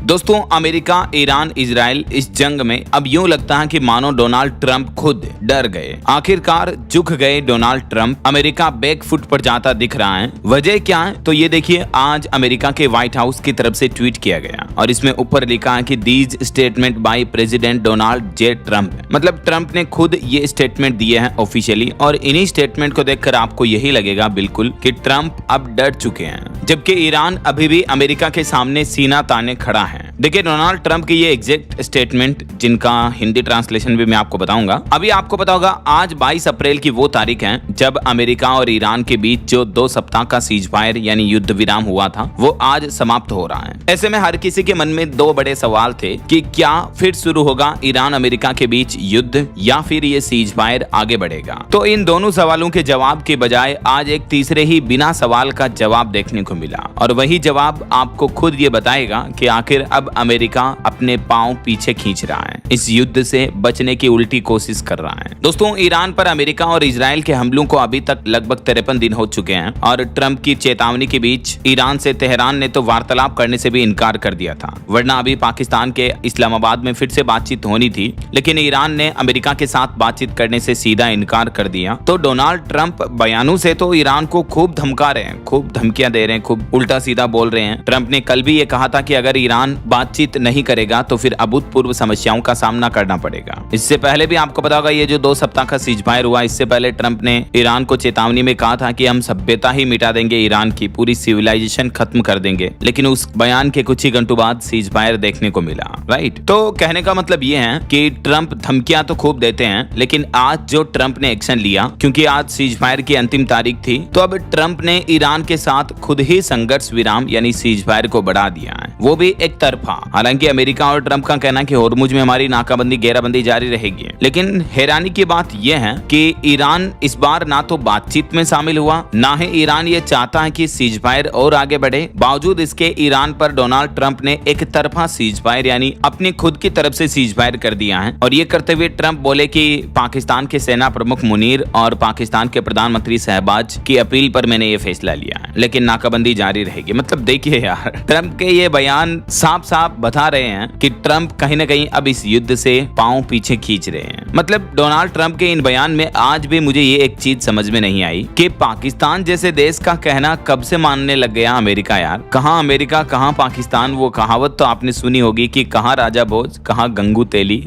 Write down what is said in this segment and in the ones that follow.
दोस्तों, America, Iran, Israel इस जंग में अब यूं लगता है कि मानो डोनाल्ड ट्रंप खुद डर गए। आखिरकार झुक गए Donald Trump. America back foot पर जाता दिख रहा है। वजह क्या है? तो ये देखिए, आज अमेरिका के व्हाइट हाउस की तरफ से ट्वीट किया गया और इसमें ऊपर लिखा है कि these statement by president Donald J Trump. मतलब ट्रंप ने खुद ये स्टेटमेंट दिए हैं ऑफिशियली, और इन्हीं स्टेटमेंट को देखकर आपको यही लगेगा बिल्कुल कि ट्रंप अब डर चुके हैं, जबकि ईरान अभी भी अमेरिका के सामने सीना ताने खड़ा है। देखिए, डोनाल्ड ट्रंप की ये एग्जैक्ट स्टेटमेंट, जिनका हिंदी ट्रांसलेशन भी मैं आपको बताऊंगा। अभी आपको पता होगा, आज 22 अप्रैल की वो तारीख है जब अमेरिका और ईरान के बीच जो 2 सप्ताह का सीज फायर यानी युद्ध विराम हुआ था, वो आज समाप्त हो रहा है। ऐसे में हर किसी के मन में 2 बड़े सवाल थे कि क्या फिर शुरू होगा ईरान अमेरिका के बीच युद्ध, या फिर ये सीज फायर आगे बढ़ेगा। तो इन दोनों सवालों के जवाब के बजाय आज एक तीसरे ही बिना सवाल का जवाब देखने को मिला, और वही जवाब आपको खुद ये बताएगा कि आखिर अब अमेरिका अपने पांव पीछे खींच रहा है, इस युद्ध से बचने की उल्टी कोशिश कर रहा है। दोस्तों, ईरान पर अमेरिका और इजराइल के हमलों को अभी तक लगभग 53 दिन हो चुके हैं, और ट्रंप की चेतावनी के बीच ईरान से तेहरान ने तो वार्तालाप करने से भी इनकार कर दिया था, वरना अभी पाकिस्तान के इस्लामाबाद में फिर से बातचीत होनी थी, लेकिन ईरान ने अमेरिका के साथ बातचीत करने से सीधा इनकार कर दिया। तो डोनाल्ड ट्रंप बयानों से तो ईरान को खूब धमका रहे हैं, खूब धमकियां दे रहे हैं, खूब उल्टा सीधा बोल रहे हैं। ट्रंप ने कल भी ये कहा था कि अगर ईरान बातचीत नहीं करेगा तो फिर अभूतपूर्व समस्याओं का सामना करना पड़ेगा। इससे पहले भी आपको पता होगा, ये जो 2 सप्ताह का सीज फायर हुआ, इससे पहले ट्रंप ने ईरान को चेतावनी में कहा था कि हम सभ्यता ही मिटा देंगे, ईरान की पूरी सिविलाइजेशन खत्म कर देंगे, लेकिन उस बयान के कुछ ही घंटों बाद सीज फायर देखने को मिला। राइट, तो कहने का मतलब ये है कि ट्रंप धमकियां तो खूब देते हैं, लेकिन आज जो ट्रंप ने एक्शन लिया, क्योंकि आज सीज फायर की अंतिम तारीख थी, तो अब ट्रंप ने ईरान के साथ खुद ही संघर्ष विराम यानी सीज फायर को बढ़ा दिया है, वो भी एक तरफा। हालांकि अमेरिका और ट्रंप का कहना है कि होर्मुज में हमारी नाकाबंदी, घेराबंदी जारी रहेगी, लेकिन हैरानी की बात यह है कि ईरान इस बार ना तो बातचीत में शामिल हुआ, ना ही ईरान ये चाहता है कि सीज फायर और आगे बढ़े। बावजूद इसके ईरान पर डोनाल्ड ट्रंप ने एक तरफा सीज फायर यानी अपनी खुद की तरफ से सीज फायर कर दिया है, और ये करते हुए ट्रंप बोले कि पाकिस्तान के सेना प्रमुख मुनीर और पाकिस्तान के प्रधानमंत्री शहबाज की अपील पर मैंने ये फैसला लिया है, लेकिन नाकाबंदी जारी रहेगी। मतलब देखिए यार, ट्रंप के ये बयान साफ साफ बता रहे हैं कि ट्रंप कहीं ना कहीं अब इस युद्ध से पांव पीछे खींच रहे हैं। मतलब डोनाल्ड ट्रंप के इन बयान में आज भी मुझे ये एक चीज समझ में नहीं आई कि पाकिस्तान जैसे देश का कहना कब से मानने लग गया अमेरिका। यार, कहां अमेरिका कहां पाकिस्तान, वो कहावत तो आपने सुनी होगी कि कहां राजा भोज कहां गंगू तेली।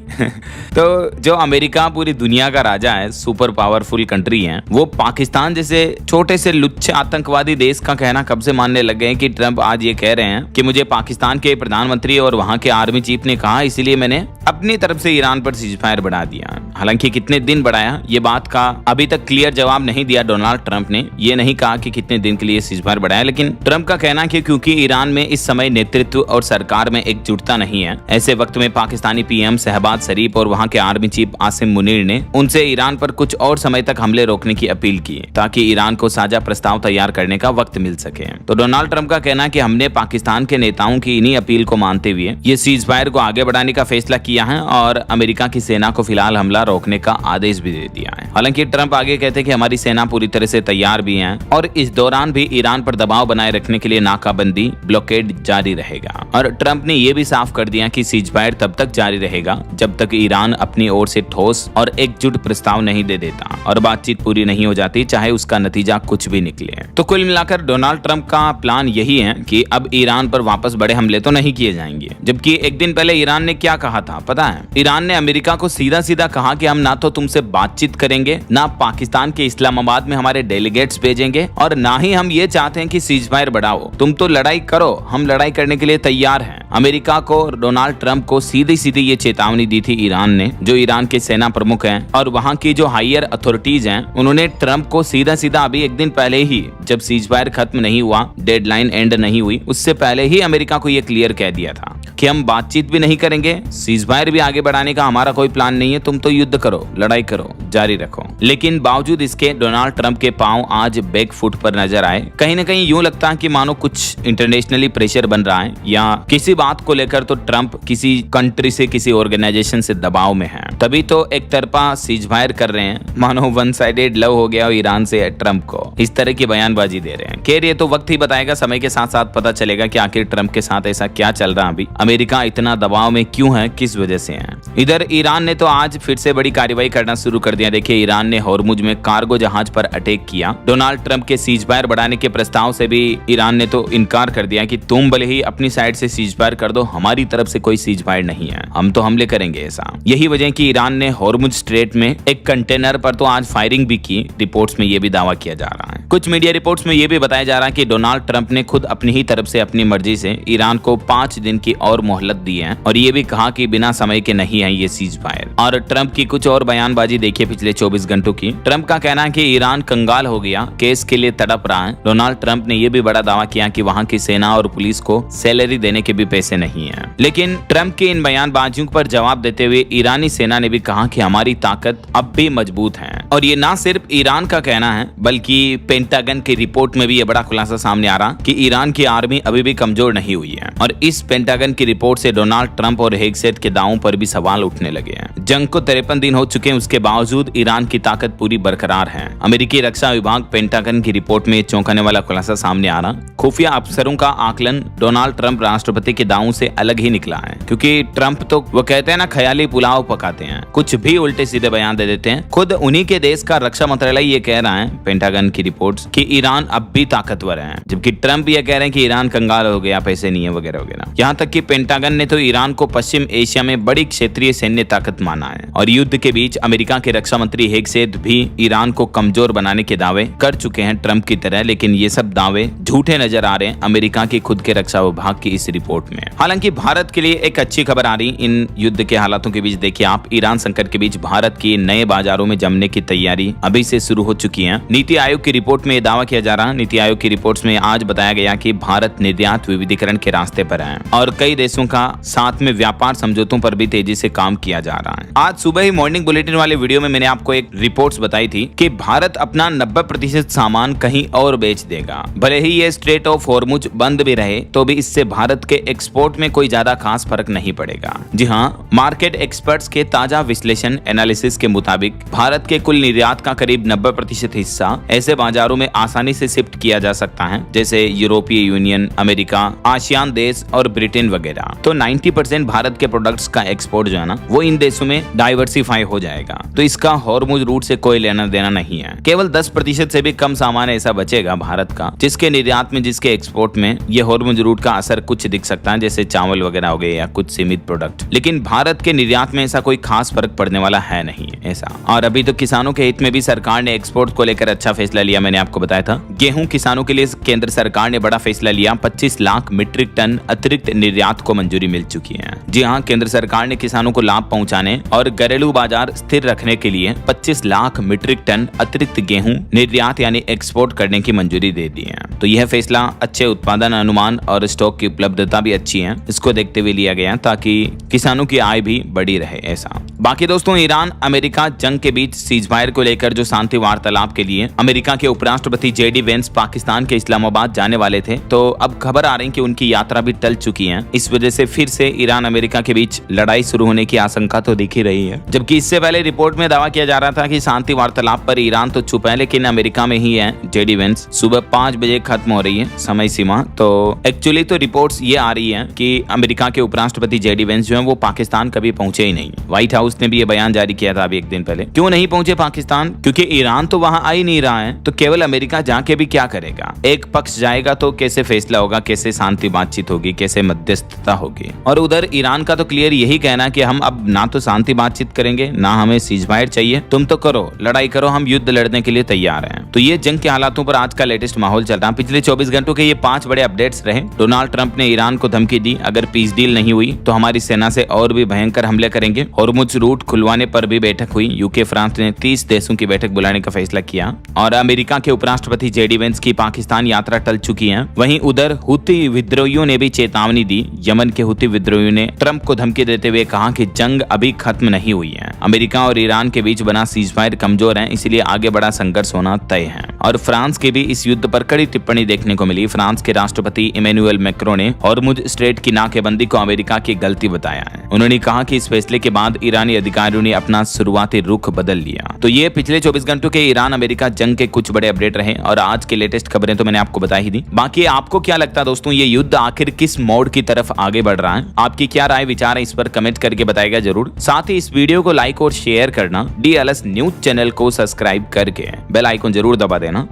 तो जो अमेरिका पूरी दुनिया का राजा है, सुपर पावरफुल कंट्री है, वो पाकिस्तान जैसे छोटे से लुच्चे आतंकवादी देश का कहना कब से मानने लग गए कि ट्रंप आज ये कह रहे हैं कि मुझे पाकिस्तान के प्रधानमंत्री और वहां के आर्मी चीफ ने कहा, इसलिए मैंने अपनी तरफ से ईरान पर सीज फायर बढ़ा दिया। हालांकि कितने दिन बढ़ाया, ये बात का अभी तक क्लियर जवाब नहीं दिया डोनाल्ड ट्रंप ने। ये नहीं कहा कि कितने दिन के लिए सीज फायर बढ़ाया, लेकिन ट्रंप का कहना है कि क्योंकि ईरान में इस समय नेतृत्व और सरकार में एकजुटता नहीं है, ऐसे वक्त में पाकिस्तानी पीएम शहबाज शरीफ और वहां के आर्मी चीफ आसिम मुनीर ने उनसे ईरान पर कुछ और समय तक हमले रोकने की अपील की, ताकि ईरान को साझा प्रस्ताव तैयार करने का वक्त मिल सके। तो डोनाल्ड ट्रंप का कहना है कि हमने पाकिस्तान के नेताओं की इन्हीं अपील को मानते हुए ये सीज फायर को आगे बढ़ाने का फैसला किया है, और अमेरिका की सेना को फिलहाल हमला रोकने का आदेश भी दे दिया है। हालांकि ट्रंप आगे कहते हैं कि हमारी सेना पूरी तरह से तैयार भी है, और इस दौरान भी ईरान पर दबाव बनाए रखने के लिए नाकाबंदी ब्लॉकेड जारी रहेगा। और ट्रंप ने यह भी साफ कर दिया कि सीज फायर तब तक जारी रहेगा जब तक ईरान अपनी ओर से ठोस और एकजुट प्रस्ताव नहीं दे देता और बातचीत पूरी नहीं हो जाती, चाहे उसका नतीजा कुछ भी निकले। तो कुल मिलाकर डोनाल्ड ट्रंप का प्लान यही है कि अब ईरान पर वापस बड़े हमले तो नहीं किए जाएंगे। जबकि एक दिन पहले ईरान ने क्या कहा था पता है? ईरान ने अमेरिका को सीधा सीधा कहा कि हम ना तो तुमसे बातचीत करेंगे, ना पाकिस्तान के इस्लामाबाद में हमारे डेलीगेट्स भेजेंगे, और ना ही हम ये चाहते हैं कि सीज फायर बढ़ाओ। तुम तो लड़ाई करो, हम लड़ाई करने के लिए तैयार हैं। अमेरिका को डोनाल्ड ट्रंप को सीधी सीधी ये चेतावनी दी थी ईरान ने, जो ईरान के सेना प्रमुख हैं और वहां की जो हायर अथॉरिटीज हैं, उन्होंने ट्रंप को सीधा सीधा अभी एक दिन पहले ही, जब सीज फायर खत्म नहीं हुआ, डेडलाइन एंड नहीं हुई, उससे पहले ही अमेरिका को ये क्लियर कह दिया था कि हम बातचीत भी नहीं करेंगे, सीज फायर भी आगे बढ़ाने का हमारा कोई प्लान नहीं है, तुम तो युद्ध करो, लड़ाई करो, जारी रखो। लेकिन बावजूद इसके डोनाल्ड ट्रंप के पांव आज बैक फुट पर नजर आए। कहीं ना कहीं यूं लगता है कि मानो कुछ इंटरनेशनली प्रेशर बन रहा है, या किसी बात को लेकर तो ट्रंप किसी कंट्री से, किसी ऑर्गेनाइजेशन से दबाव में है, तभी तो एक तरफा सीज फायर कर रहे हैं, मानो वन साइडेड लव हो गया ईरान से ट्रंप को, इस तरह की बयानबाजी दे रहे हैं। खैर, ये तो वक्त ही बताएगा, समय के साथ साथ पता चलेगा कि आखिर ट्रंप के साथ ऐसा क्या चल रहा है। अभी अमेरिका इतना दबाव में क्यों है, किस वजह से है। इधर ईरान ने तो आज फिर से बड़ी कार्रवाई करना शुरू कर दिया। देखिए, ईरान ने हॉर्मुज में कार्गो जहाज पर अटैक किया। डोनाल्ड ट्रंप के सीजफायर बढ़ाने के प्रस्ताव से भी ईरान ने तो इनकार कर दिया कि तुम भले ही अपनी साइड से सीजफायर कर दो, हमारी तरफ से कोई सीजफायर नहीं है, हम तो हमले करेंगे ऐसा। यही वजह कि ईरान ने हॉर्मुज स्ट्रेट में एक कंटेनर पर तो आज फायरिंग भी की। रिपोर्ट्स में यह भी दावा किया जा रहा है। कुछ मीडिया रिपोर्ट्स में यह भी बताया जा रहा है कि डोनाल्ड ट्रंप ने खुद अपनी ही तरफ से अपनी मर्जी से ईरान को 5 दिन की और मोहलत दी है और ये भी कहा कि बिना समय के नहीं है ये सीजफायर। और ट्रंप की कुछ और बयानबाजी देखिए पिछले 24 घंटों की। ट्रंप का कहना है कि ईरान कंगाल हो गया, केस के लिए तड़प रहा है। डोनाल्ड ट्रंप ने यह भी बड़ा दावा किया कि वहां की सेना और पुलिस को सैलरी देने के भी पैसे नहीं है। लेकिन ट्रंप के इन बयानबाजियों पर जवाब देते हुए ईरानी सेना ने भी कहा कि हमारी ताकत अब भी मजबूत है। और ये ना सिर्फ ईरान का कहना है बल्कि पेंटागन की रिपोर्ट में भी ये बड़ा खुलासा सामने आ रहा कि ईरान की आर्मी अभी भी कमजोर नहीं हुई है। और इस पेंटागन की रिपोर्ट से डोनाल्ड ट्रंप और हेगसेट के दावों पर भी सवाल उठने लगे हैं। जंग को 53 दिन हो चुके हैं, उसके बावजूद ईरान की ताकत पूरी बरकरार है। अमेरिकी रक्षा विभाग पेंटागन की रिपोर्ट में चौंकाने वाला खुलासा सामने आ रहा। खुफिया अफसरों का आकलन डोनाल्ड ट्रंप राष्ट्रपति के दावों से अलग ही निकला है, क्योंकि ट्रंप तो वो कहते हैं ना, ख्याली पुलाव पकाते हैं, कुछ भी उल्टे सीधे बयान दे देते हैं। खुद उन्हीं के देश का रक्षा मंत्रालय ये कह रहा है, पेंटागन की रिपोर्ट्स, कि ईरान अब भी ताकतवर है, जबकि ट्रंप ये कह रहे हैं कि ईरान कंगाल हो गया, पैसे नहीं है वगैरह वगैरह। यहाँ तक कि पेंटागन ने तो ईरान को पश्चिम एशिया में बड़ी क्षेत्रीय सैन्य ताकत माना है। और युद्ध के बीच अमेरिका के रक्षा मंत्री हेगसेट भी ईरान को कमजोर बनाने के दावे कर चुके हैं ट्रंप की तरह, लेकिन ये सब दावे झूठे नजर आ रहे हैं अमेरिका की खुद के रक्षा विभाग की इस रिपोर्ट में। हालांकि भारत के लिए एक अच्छी खबर आ रही इन युद्ध के हालातों के बीच। देखिए आप, ईरान संकट के बीच भारत की नए बाजारों में जमने की तैयारी अभी से शुरू हो चुकी है। नीति आयोग की रिपोर्ट में दावा किया जा रहा है। नीति आयोग की रिपोर्ट्स में आज बताया गया कि भारत निर्यात विविधीकरण के रास्ते पर है और कई देशों का साथ में व्यापार समझौतों पर भी तेजी से काम किया जा रहा है। आज सुबह ही मॉर्निंग बुलेटिन वाले वीडियो में मैंने आपको एक रिपोर्ट्स बताई थी कि भारत अपना 90% सामान कहीं और बेच देगा। भले ही ये स्ट्रेट ऑफ हॉर्मुज बंद भी रहे तो भी इससे भारत के एक्सपोर्ट में कोई ज्यादा खास फर्क नहीं पड़ेगा। जी हाँ, मार्केट एक्सपर्ट्स के ताजा विश्लेषण एनालिसिस के मुताबिक भारत के कुल निर्यात का करीब 90% हिस्सा ऐसे बाजारों में आसानी से शिफ्ट किया जा सकता है, जैसे यूरोपीय यूनियन, अमेरिका, आसियान देश और ब्रिटेन वगैरह। तो 90% भारत के प्रोडक्ट्स का एक्सपोर्ट जो है ना, वो इन देशों में डाइवर्सिफाई हो जाएगा। तो इसका हॉर्मुज रूट से कोई लेना देना नहीं है। केवल 10% से भी कम सामान ऐसा बचेगा भारत का जिसके निर्यात में, जिसके एक्सपोर्ट में ये हॉर्मुज रूट का असर कुछ दिख सकता है, जैसे चावल वगैरह हो गए या कुछ सीमित प्रोडक्ट। लेकिन भारत के निर्यात में ऐसा कोई खास फर्क पड़ने वाला है नहीं ऐसा। और अभी तो किसानों के हित में भी सरकार ने एक्सपोर्ट को लेकर अच्छा फैसला लिया। मैंने आपको बताया था, गेहूं किसानों के लिए केंद्र सरकार ने बड़ा फैसला लिया। 25 लाख मीट्रिक टन अतिरिक्त निर्यात को मंजूरी मिल चुकी है। जी हाँ, केंद्र सरकार ने किसानों को लाभ पहुंचाने और घरेलू बाजार स्थिर रखने के लिए 25 लाख मीट्रिक टन अतिरिक्त गेहूं निर्यात यानी एक्सपोर्ट करने की मंजूरी दे दी है। तो यह फैसला अच्छे उत्पादन अनुमान और स्टॉक की उपलब्धता भी अच्छी है, इसको देखते हुए लिया गया ताकि किसानों की आय भी बढ़ी रहे ऐसा। बाकी दोस्तों, ईरान अमेरिका जंग के बीच सीजफायर को लेकर जो शांति वार्तालाप के लिए अमेरिका के उपराष्ट्रपति JD वेंस पाकिस्तान के इस्लामाबाद जाने वाले थे, तो अब खबर आ रही कि उनकी यात्रा भी टल चुकी है। इस वजह से फिर से ईरान अमेरिका के बीच लड़ाई शुरू होने की आशंका तो दिख ही रही है। जबकि इससे पहले रिपोर्ट में दावा किया जा रहा था कि शांति वार्तालाप पर ईरान तो चुप है, लेकिन अमेरिका में ही है। JD वेंस सुबह 5 बजे खत्म हो रही है समय सीमा। तो एक्चुअली तो रिपोर्ट्स ये आ रही है कि अमेरिका के उपराष्ट्रपति JD वेंस जो है वो पाकिस्तान कभी पहुंचे ही नहीं। व्हाइट हाउस ने भी ये बयान जारी किया था अभी एक दिन पहले। क्यों नहीं पहुंचे पाकिस्तान? क्योंकि ईरान तो वहां आ ही नहीं रहा है, तो केवल अमेरिका जाके भी क्या करेगा? एक पक्ष जाएगा तो कैसे फैसला होगा, कैसे शांति बातचीत होगी, कैसे मध्यस्थता होगी? और उधर ईरान का तो क्लियर यही कहना है कि हम अब ना तो शांति बातचीत करेंगे, ना हमें सीजफायर चाहिए, तुम तो करो, लड़ाई करो, हम युद्ध लड़ने के लिए तैयार हैं। तो ये जंग के हालातों पर आज का लेटेस्ट माहौल चल रहा है। पिछले 24 घंटों के ये 5 बड़े अपडेट्स रहे। डोनाल्ड ट्रंप ने ईरान को धमकी दी, अगर पीस डील नहीं हुई तो हमारी सेना से और भी भयंकर हमले करेंगे। हॉर्मुज रूट खुलवाने पर भी बैठक हुई। यूके फ्रांस ने 30 देशों की बैठक बुलाने का फैसला किया। और अमेरिका के उपराष्ट्रपति JD वेंस की पाकिस्तान यात्रा टल चुकी है। वहीं उधर हुती विद्रोहियों ने भी चेतावनी दी। यमन के हुती विद्रोहियों ने ट्रंप को धमकी देते हुए कहा कहा कि जंग अभी खत्म नहीं हुई है। अमेरिका और ईरान के बीच बना सीजफायर कमजोर है, इसलिए आगे बड़ा संघर्ष होना तय है। और फ्रांस की भी इस युद्ध पर कड़ी टिप्पणी देखने को मिली। फ्रांस के राष्ट्रपति इमैनुअल मैक्रों ने हॉर्मुज स्ट्रेट की नाकेबंदी को अमेरिका की गलती बताया है। उन्होंने कहा कि इस फैसले के बाद ईरानी अधिकारियों ने अपना शुरुआती रुख बदल लिया। तो ये पिछले 24 घंटों के ईरान अमेरिका जंग के कुछ बड़े अपडेट रहे और आज के लेटेस्ट खबरें तो मैंने आपको बता ही दी। बाकी आपको क्या लगता है दोस्तों, ये युद्ध आखिर किस मोड़ की तरफ आगे बढ़ रहा है? आपकी क्या राय विचार है, इस पर कमेंट करके बताएगा जरूर। साथ ही इस वीडियो को लाइक और शेयर करना, DLS न्यूज चैनल को सब्सक्राइब करके बेल आइकन जरूर दबा देना।